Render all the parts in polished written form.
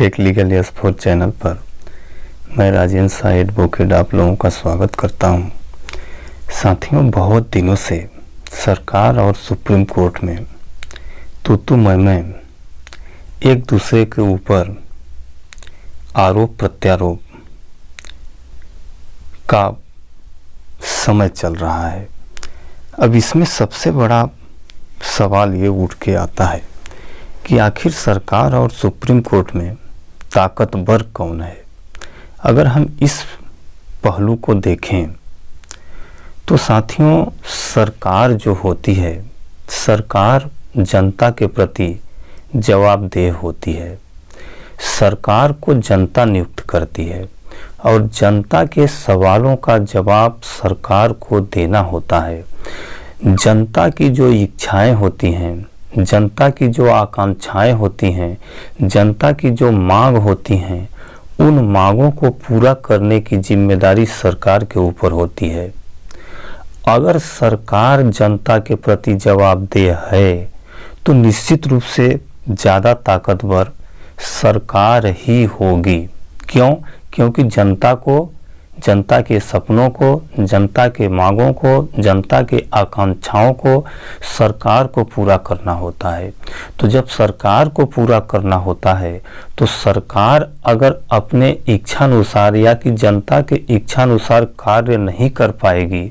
Take legal S4 channel पर मैं Rajendra Shah advocate आप लोगों का स्वागत करता हूं। साथियों, बहुत दिनों से सरकार और सुप्रीम कोर्ट में तू मैं एक दूसरे के ऊपर आरोप प्रत्यारोप का समय चल रहा है। अब इसमें सबसे बड़ा सवाल ये उठ के आता है कि आखिर सरकार और सुप्रीम कोर्ट में ताकतवर कौन है। अगर हम इस पहलू को देखें तो साथियों, सरकार जो होती है, सरकार जनता के प्रति जवाबदेह होती है। सरकार को जनता नियुक्त करती है और जनता के सवालों का जवाब सरकार को देना होता है। जनता की जो इच्छाएं होती हैं, जनता की जो आकांक्षाएं होती हैं, जनता की जो मांग होती हैं, उन मांगों को पूरा करने की जिम्मेदारी सरकार के ऊपर होती है। अगर सरकार जनता के प्रति जवाबदेह है तो निश्चित रूप से ज़्यादा ताकतवर सरकार ही होगी। क्यों? क्योंकि जनता को, जनता के सपनों को, जनता के मांगों को, जनता के आकांक्षाओं को सरकार को पूरा करना होता है। तो जब सरकार को पूरा करना होता है तो सरकार अगर अपने इच्छानुसार या कि जनता के इच्छानुसार कार्य नहीं कर पाएगी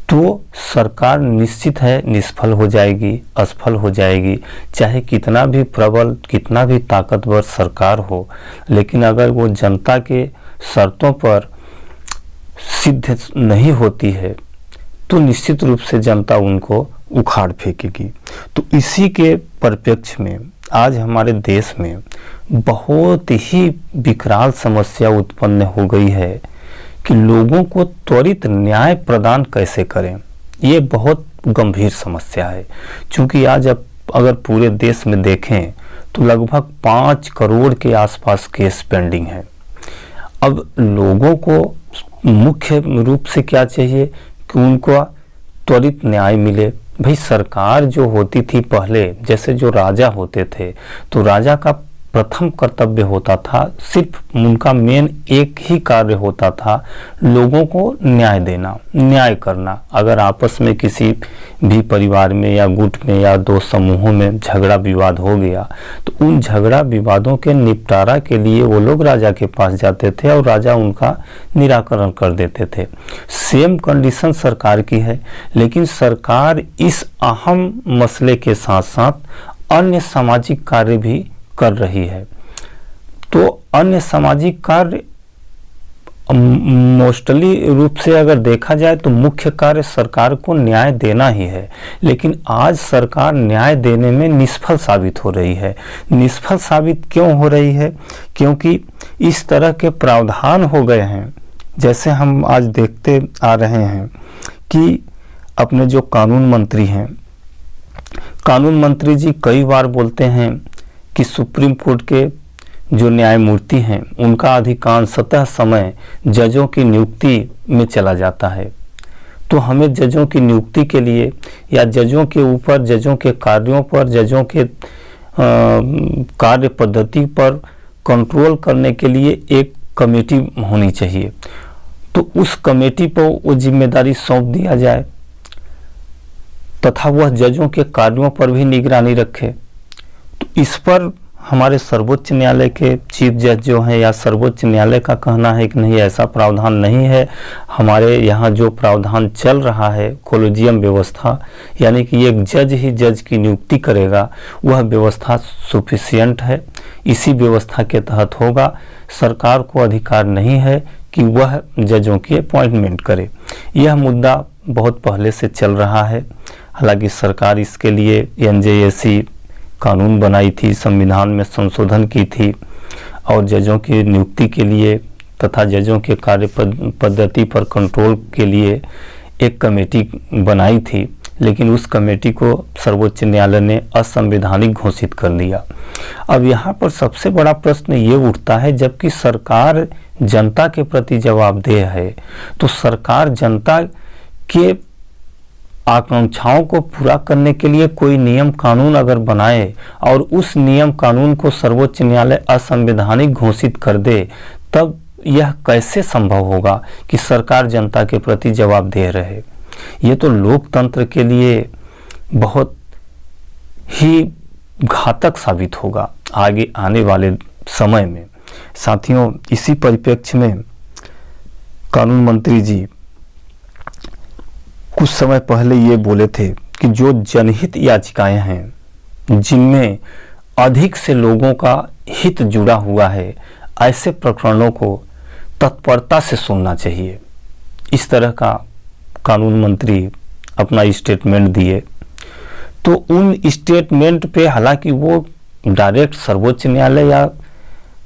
तो सरकार निश्चित है निष्फल हो जाएगी, असफल हो जाएगी। चाहे कितना भी प्रबल, कितना भी ताकतवर सरकार हो, लेकिन अगर वो जनता के शर्तों पर सिद्ध नहीं होती है तो निश्चित रूप से जनता उनको उखाड़ फेंकेगी। तो इसी के परिप्रेक्ष्य में आज हमारे देश में बहुत ही विकराल समस्या उत्पन्न हो गई है कि लोगों को त्वरित न्याय प्रदान कैसे करें। ये बहुत गंभीर समस्या है, क्योंकि आज अब अगर पूरे देश में देखें तो लगभग 5 करोड़ के आसपास केस पेंडिंग है। अब लोगों को मुख्य रूप से क्या चाहिए कि उनको त्वरित न्याय मिले। भाई, सरकार जो होती थी पहले, जैसे जो राजा होते थे, तो राजा का प्रथम कर्तव्य होता था, सिर्फ उनका मेन एक ही कार्य होता था, लोगों को न्याय देना, न्याय करना। अगर आपस में किसी भी परिवार में या गुट में या दो समूहों में झगड़ा विवाद हो गया तो उन झगड़ा विवादों के निपटारा के लिए वो लोग राजा के पास जाते थे और राजा उनका निराकरण कर देते थे। सेम कंडीशन सरकार की है, लेकिन सरकार इस अहम मसले के साथ साथ अन्य सामाजिक कार्य भी कर रही है। तो अन्य सामाजिक कार्य मोस्टली रूप से अगर देखा जाए तो मुख्य कार्य सरकार को न्याय देना ही है, लेकिन आज सरकार न्याय देने में निष्फल साबित हो रही है। निष्फल साबित क्यों हो रही है? क्योंकि इस तरह के प्रावधान हो गए हैं, जैसे हम आज देखते आ रहे हैं कि अपने जो कानून मंत्री हैं, कानून मंत्री जी कई बार बोलते हैं कि सुप्रीम कोर्ट के जो न्यायमूर्ति हैं उनका अधिकांशतः समय जजों की नियुक्ति में चला जाता है। तो हमें जजों की नियुक्ति के लिए या जजों के ऊपर, जजों के कार्यों पर, जजों के कार्य पद्धति पर कंट्रोल करने के लिए एक कमेटी होनी चाहिए। तो उस कमेटी पर वो जिम्मेदारी सौंप दिया जाए तथा वह जजों के कार्यों पर भी निगरानी रखे। तो इस पर हमारे सर्वोच्च न्यायालय के चीफ जज जो हैं या सर्वोच्च न्यायालय का कहना है कि नहीं, ऐसा प्रावधान नहीं है। हमारे यहाँ जो प्रावधान चल रहा है कोलेजियम व्यवस्था, यानी कि एक जज ही जज की नियुक्ति करेगा, वह व्यवस्था सफिशिएंट है। इसी व्यवस्था के तहत होगा। सरकार को अधिकार नहीं है कि वह जजों की अपॉइंटमेंट करे। यह मुद्दा बहुत पहले से चल रहा है। हालांकि सरकार इसके लिए NJAC कानून बनाई थी, संविधान में संशोधन की थी और जजों की नियुक्ति के लिए तथा जजों के कार्य पद्धति पर कंट्रोल के लिए एक कमेटी बनाई थी, लेकिन उस कमेटी को सर्वोच्च न्यायालय ने असंवैधानिक घोषित कर दिया। अब यहाँ पर सबसे बड़ा प्रश्न ये उठता है, जबकि सरकार जनता के प्रति जवाबदेह है तो सरकार जनता के आकांक्षाओं को पूरा करने के लिए कोई नियम कानून अगर बनाए और उस नियम कानून को सर्वोच्च न्यायालय असंवैधानिक घोषित कर दे, तब यह कैसे संभव होगा कि सरकार जनता के प्रति जवाबदेह रहे। ये तो लोकतंत्र के लिए बहुत ही घातक साबित होगा आगे आने वाले समय में। साथियों, इसी परिप्रेक्ष्य में कानून मंत्री जी कुछ समय पहले ये बोले थे कि जो जनहित याचिकाएं हैं, जिनमें अधिक से लोगों का हित जुड़ा हुआ है, ऐसे प्रकरणों को तत्परता से सुनना चाहिए। इस तरह का कानून मंत्री अपना स्टेटमेंट दिए। तो उन स्टेटमेंट पे हालांकि वो डायरेक्ट सर्वोच्च न्यायालय या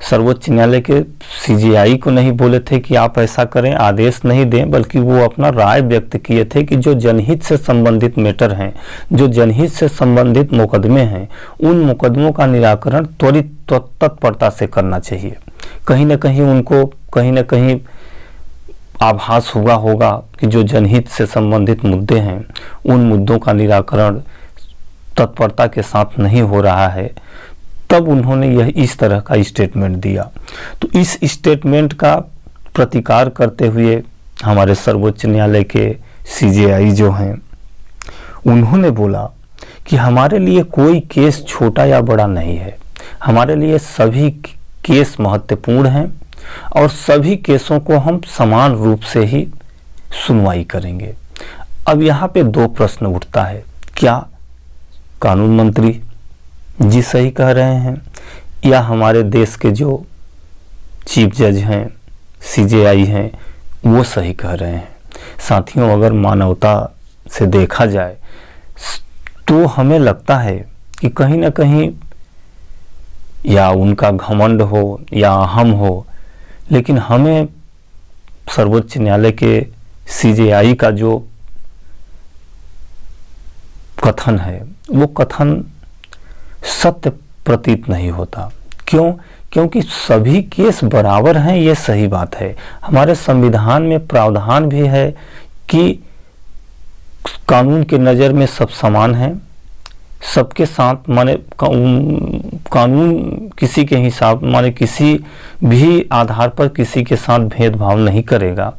सर्वोच्च न्यायालय के सीजेआई को नहीं बोले थे कि आप ऐसा करें, आदेश नहीं दें, बल्कि वो अपना राय व्यक्त किए थे कि जो जनहित से संबंधित मैटर हैं, जो जनहित से संबंधित मुकदमे हैं, उन मुकदमों का निराकरण त्वरित तत्परता से करना चाहिए। कहीं ना कहीं उनको कहीं ना कहीं आभास हुआ होगा कि जो जनहित से संबंधित मुद्दे हैं, उन मुद्दों का निराकरण तत्परता के साथ नहीं हो रहा है, तब उन्होंने यह इस तरह का स्टेटमेंट दिया। तो इस स्टेटमेंट का प्रतिकार करते हुए हमारे सर्वोच्च न्यायालय के सीजेआई जो हैं, उन्होंने बोला कि हमारे लिए कोई केस छोटा या बड़ा नहीं है, हमारे लिए सभी केस महत्वपूर्ण हैं और सभी केसों को हम समान रूप से ही सुनवाई करेंगे। अब यहाँ पे दो प्रश्न उठता है, क्या कानून मंत्री जी सही कह रहे हैं या हमारे देश के जो चीफ जज हैं, सीजेआई हैं, वो सही कह रहे हैं। साथियों, अगर मानवता से देखा जाए तो हमें लगता है कि कहीं ना कहीं या उनका घमंड हो या अहम हो, लेकिन हमें सर्वोच्च न्यायालय के सीजेआई का जो कथन है, वो कथन सत्य प्रतीत नहीं होता। क्यों? क्योंकि सभी केस बराबर हैं, ये सही बात है। हमारे संविधान में प्रावधान भी है कि कानून के नज़र में सब समान हैं, सबके साथ माने कानून किसी के हिसाब माने किसी भी आधार पर किसी के साथ भेदभाव नहीं करेगा।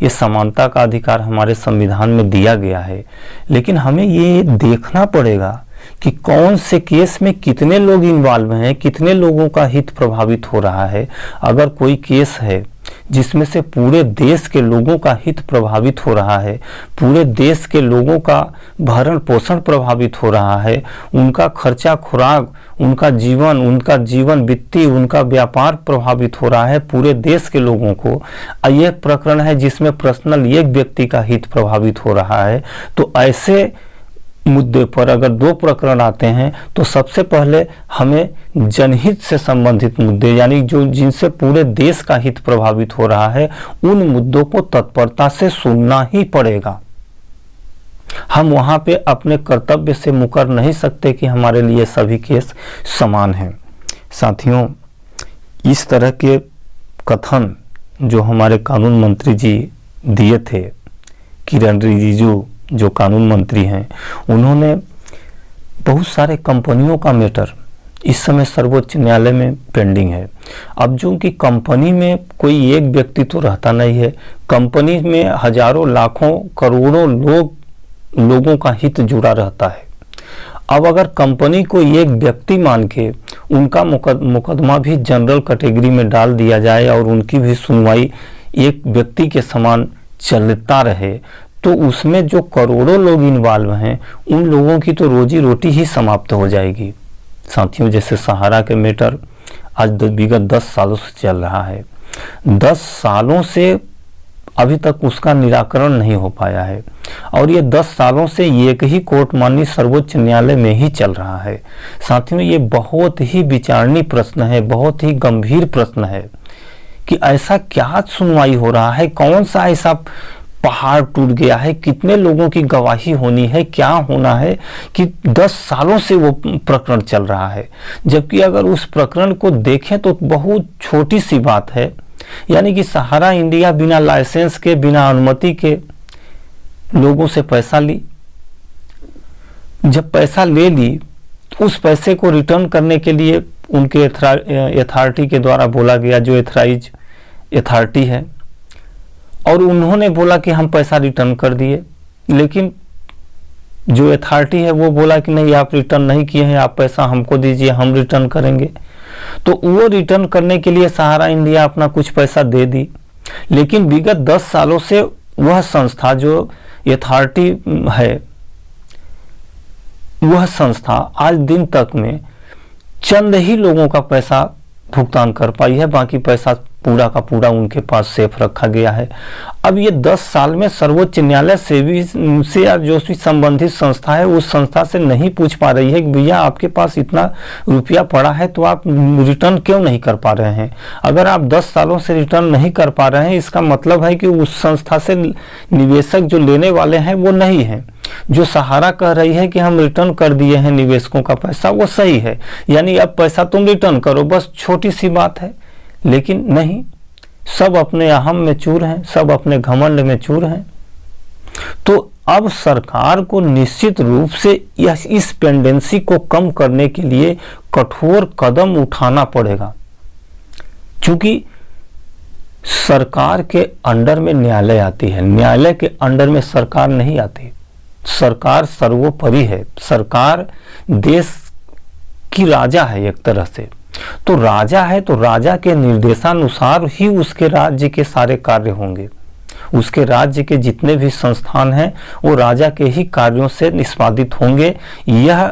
ये समानता का अधिकार हमारे संविधान में दिया गया है। लेकिन हमें ये देखना पड़ेगा कि कौन से केस में कितने लोग इन्वॉल्व हैं, कितने लोगों का हित प्रभावित हो रहा है। अगर कोई केस है जिसमें से पूरे देश के लोगों का हित प्रभावित हो रहा है, पूरे देश के लोगों का भरण पोषण प्रभावित हो रहा है, उनका खर्चा खुराक, उनका जीवन वित्तीय, उनका व्यापार प्रभावित हो रहा है पूरे देश के लोगों को, यह प्रकरण है जिसमें पर्सनल एक व्यक्ति का हित प्रभावित हो रहा है, तो ऐसे मुद्दे पर अगर दो प्रकरण आते हैं तो सबसे पहले हमें जनहित से संबंधित मुद्दे, यानी जो जिनसे पूरे देश का हित प्रभावित हो रहा है, उन मुद्दों को तत्परता से सुनना ही पड़ेगा। हम वहां पे अपने कर्तव्य से मुकर नहीं सकते कि हमारे लिए सभी केस समान हैं। साथियों, इस तरह के कथन जो हमारे कानून मंत्री जी दिए थे, किरण रिजिजू जो कानून मंत्री हैं, उन्होंने बहुत सारे कंपनियों का मैटर इस समय सर्वोच्च न्यायालय में पेंडिंग है। अब जो कि कंपनी में कोई एक व्यक्ति तो रहता नहीं है, कंपनी में हजारों लाखों करोड़ों लोगों का हित जुड़ा रहता है। अब अगर कंपनी को एक व्यक्ति मान के उनका मुकदमा भी जनरल कैटेगरी में डाल दिया जाए और उनकी भी सुनवाई एक व्यक्ति के समान चलता रहे, तो उसमें जो करोड़ों लोग इन्वॉल्व हैं, उन लोगों की तो रोजी रोटी ही समाप्त हो जाएगी। साथियों, जैसे सहारा के मैटर आज विगत 10 सालों से चल रहा है, 10 सालों से अभी तक उसका निराकरण नहीं हो पाया है और ये 10 सालों से एक ही कोर्ट माननीय सर्वोच्च न्यायालय में ही चल रहा है। साथियों, ये बहुत ही विचारणीय प्रश्न है, बहुत ही गंभीर प्रश्न है कि ऐसा क्या सुनवाई हो रहा है, कौन सा ऐसा पहाड़ टूट गया है, कितने लोगों की गवाही होनी है, क्या होना है कि 10 सालों से वो प्रकरण चल रहा है। जबकि अगर उस प्रकरण को देखें तो बहुत छोटी सी बात है, यानी कि सहारा इंडिया बिना लाइसेंस के, बिना अनुमति के लोगों से पैसा ली जब पैसा ले ली तो उस पैसे को रिटर्न करने के लिए उनके अथॉरिटी के द्वारा बोला गया, जो एथराइज अथॉरिटी है, और उन्होंने बोला कि हम पैसा रिटर्न कर दिए। लेकिन जो अथॉरिटी है वो बोला कि नहीं, आप रिटर्न नहीं किए हैं, आप पैसा हमको दीजिए, हम रिटर्न करेंगे। तो वो रिटर्न करने के लिए सहारा इंडिया अपना कुछ पैसा दे दी। लेकिन विगत 10 सालों से वह संस्था, जो अथॉरिटी है, वह संस्था आज दिन तक में चंद ही लोगों का पैसा भुगतान कर पाई है, बाकी पैसा पूरा का पूरा उनके पास सेफ रखा गया है। अब ये 10 साल में सर्वोच्च न्यायालय से या जो भी संबंधित संस्था है उस संस्था से नहीं पूछ पा रही है कि भैया आपके पास इतना रुपया पड़ा है तो आप रिटर्न क्यों नहीं कर पा रहे हैं। अगर आप 10 सालों से रिटर्न नहीं कर पा रहे हैं, इसका मतलब है कि उस संस्था से निवेशक जो लेने वाले हैं वो नहीं है। जो सहारा कह रही है कि हम रिटर्न कर दिए हैं निवेशकों का पैसा, वो सही है, यानी अब पैसा तुम रिटर्न करो, बस छोटी सी बात है। लेकिन नहीं, सब अपने अहम में चूर हैं, सब अपने घमंड में चूर हैं। तो अब सरकार को निश्चित रूप से इस पेंडेंसी को कम करने के लिए कठोर कदम उठाना पड़ेगा, क्योंकि सरकार के अंडर में न्यायालय आती है, न्यायालय के अंडर में सरकार नहीं आती। सरकार सर्वोपरि है, सरकार देश की राजा है एक तरह से। तो राजा है तो राजा के निर्देशानुसार ही उसके राज्य के सारे कार्य होंगे, उसके राज्य के जितने भी संस्थान हैं वो राजा के ही कार्यों से निष्पादित होंगे। यह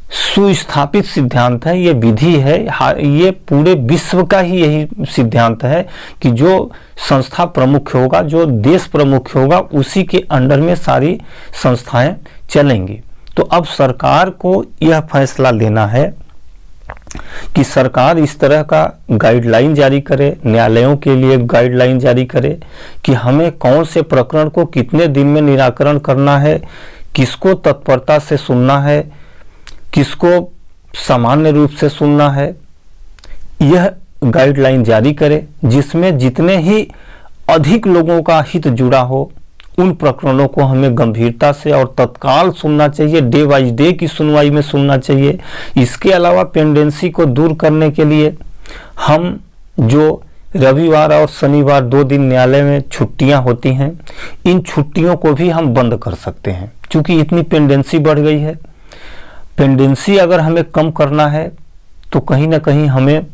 सुस्थापित सिद्धांत है, ये विधि है, ये पूरे विश्व का ही यही सिद्धांत है कि जो संस्था प्रमुख होगा, जो देश प्रमुख होगा, उसी के अंडर में सारी संस्थाएं चलेंगी। तो अब सरकार को यह फैसला लेना है कि सरकार इस तरह का गाइडलाइन जारी करे, न्यायालयों के लिए गाइडलाइन जारी करे कि हमें कौन से प्रकरण को कितने दिन में निराकरण करना है, किसको तत्परता से सुनना है, किसको सामान्य रूप से सुनना है। यह गाइडलाइन जारी करे जिसमें जितने ही अधिक लोगों का हित जुड़ा हो उन प्रकरणों को हमें गंभीरता से और तत्काल सुनना चाहिए, डे बाई डे की सुनवाई में सुनना चाहिए। इसके अलावा पेंडेंसी को दूर करने के लिए हम जो रविवार और शनिवार 2 दिन न्यायालय में छुट्टियां होती हैं, इन छुट्टियों को भी हम बंद कर सकते हैं, क्योंकि इतनी पेंडेंसी बढ़ गई है। पेंडेंसी अगर हमें कम करना है तो कहीं ना कहीं हमें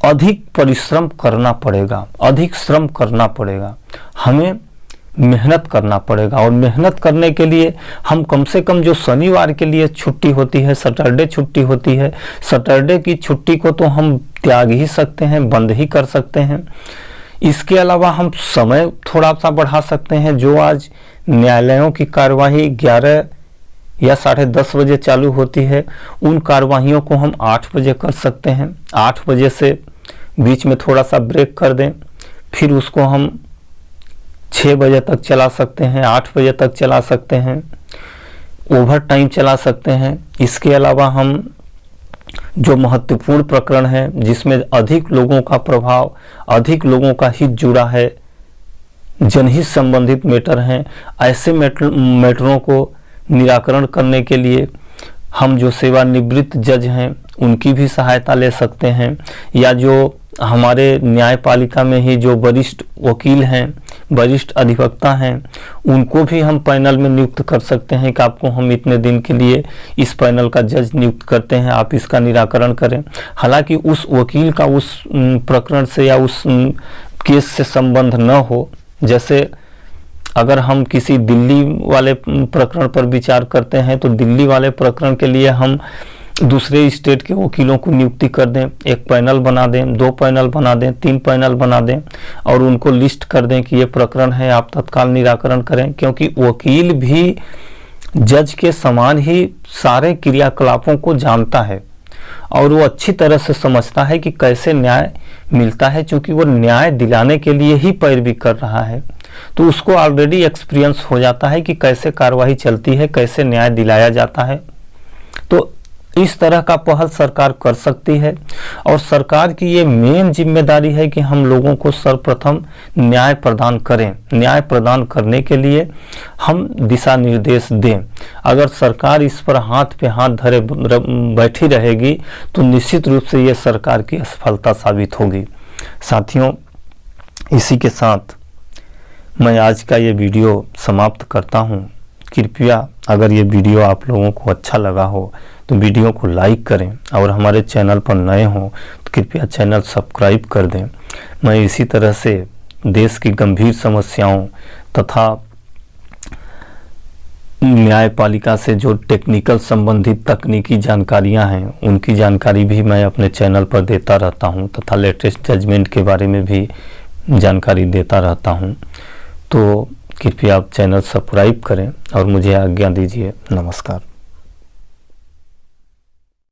अधिक परिश्रम करना पड़ेगा, अधिक श्रम करना पड़ेगा, हमें मेहनत करना पड़ेगा। और मेहनत करने के लिए हम कम से कम जो शनिवार के लिए छुट्टी होती है, सैटरडे छुट्टी होती है, सैटरडे की छुट्टी को तो हम त्याग ही सकते हैं, बंद ही कर सकते हैं। इसके अलावा हम समय थोड़ा सा बढ़ा सकते हैं। जो आज न्यायालयों की कार्यवाही 11 या 10:30 बजे चालू होती है, उन कार्यवाहियों को हम 8 बजे कर सकते हैं। 8 बजे से बीच में थोड़ा सा ब्रेक कर दें, फिर उसको हम 6 बजे तक चला सकते हैं, 8 बजे तक चला सकते हैं, ओवर टाइम चला सकते हैं। इसके अलावा हम जो महत्वपूर्ण प्रकरण है, जिसमें अधिक लोगों का प्रभाव, अधिक लोगों का हित जुड़ा है, जनहित संबंधित मैटर हैं, ऐसे मैटरों को निराकरण करने के लिए हम जो सेवानिवृत्त जज हैं उनकी भी सहायता ले सकते हैं, या जो हमारे न्यायपालिका में ही जो वरिष्ठ वकील हैं, वरिष्ठ अधिवक्ता हैं, उनको भी हम पैनल में नियुक्त कर सकते हैं कि आपको हम इतने दिन के लिए इस पैनल का जज नियुक्त करते हैं, आप इसका निराकरण करें। हालांकि उस वकील का उस प्रकरण से या उस केस से संबंध न हो। जैसे अगर हम किसी दिल्ली वाले प्रकरण पर विचार करते हैं तो दिल्ली वाले प्रकरण के लिए हम दूसरे स्टेट के वकीलों को नियुक्ति कर दें, एक पैनल बना दें, 2 पैनल बना दें, 3 पैनल बना दें और उनको लिस्ट कर दें कि ये प्रकरण है, आप तत्काल निराकरण करें। क्योंकि वकील भी जज के समान ही सारे क्रियाकलापों को जानता है और वो अच्छी तरह से समझता है कि कैसे न्याय मिलता है, क्योंकि वो न्याय दिलाने के लिए ही पैरवी कर रहा है। तो उसको ऑलरेडी एक्सपीरियंस हो जाता है कि कैसे कार्रवाई चलती है, कैसे न्याय दिलाया जाता है। तो इस तरह का पहल सरकार कर सकती है और सरकार की ये मेन जिम्मेदारी है कि हम लोगों को सर्वप्रथम न्याय प्रदान करें। न्याय प्रदान करने के लिए हम दिशा निर्देश दें। अगर सरकार इस पर हाथ पे हाथ धरे बैठी रहेगी तो निश्चित रूप से ये सरकार की असफलता साबित होगी। साथियों, इसी के साथ मैं आज का ये वीडियो समाप्त करता हूँ। कृपया अगर ये वीडियो आप लोगों को अच्छा लगा हो तो वीडियो को लाइक करें और हमारे चैनल पर नए हों तो कृपया चैनल सब्सक्राइब कर दें। मैं इसी तरह से देश की गंभीर समस्याओं तथा न्यायपालिका से जो टेक्निकल संबंधित तकनीकी जानकारियां हैं उनकी जानकारी भी मैं अपने चैनल पर देता रहता हूं तथा लेटेस्ट जजमेंट के बारे में भी जानकारी देता रहता हूं। तो कृपया आप चैनल सब्सक्राइब करें और मुझे आज्ञा दीजिए। नमस्कार।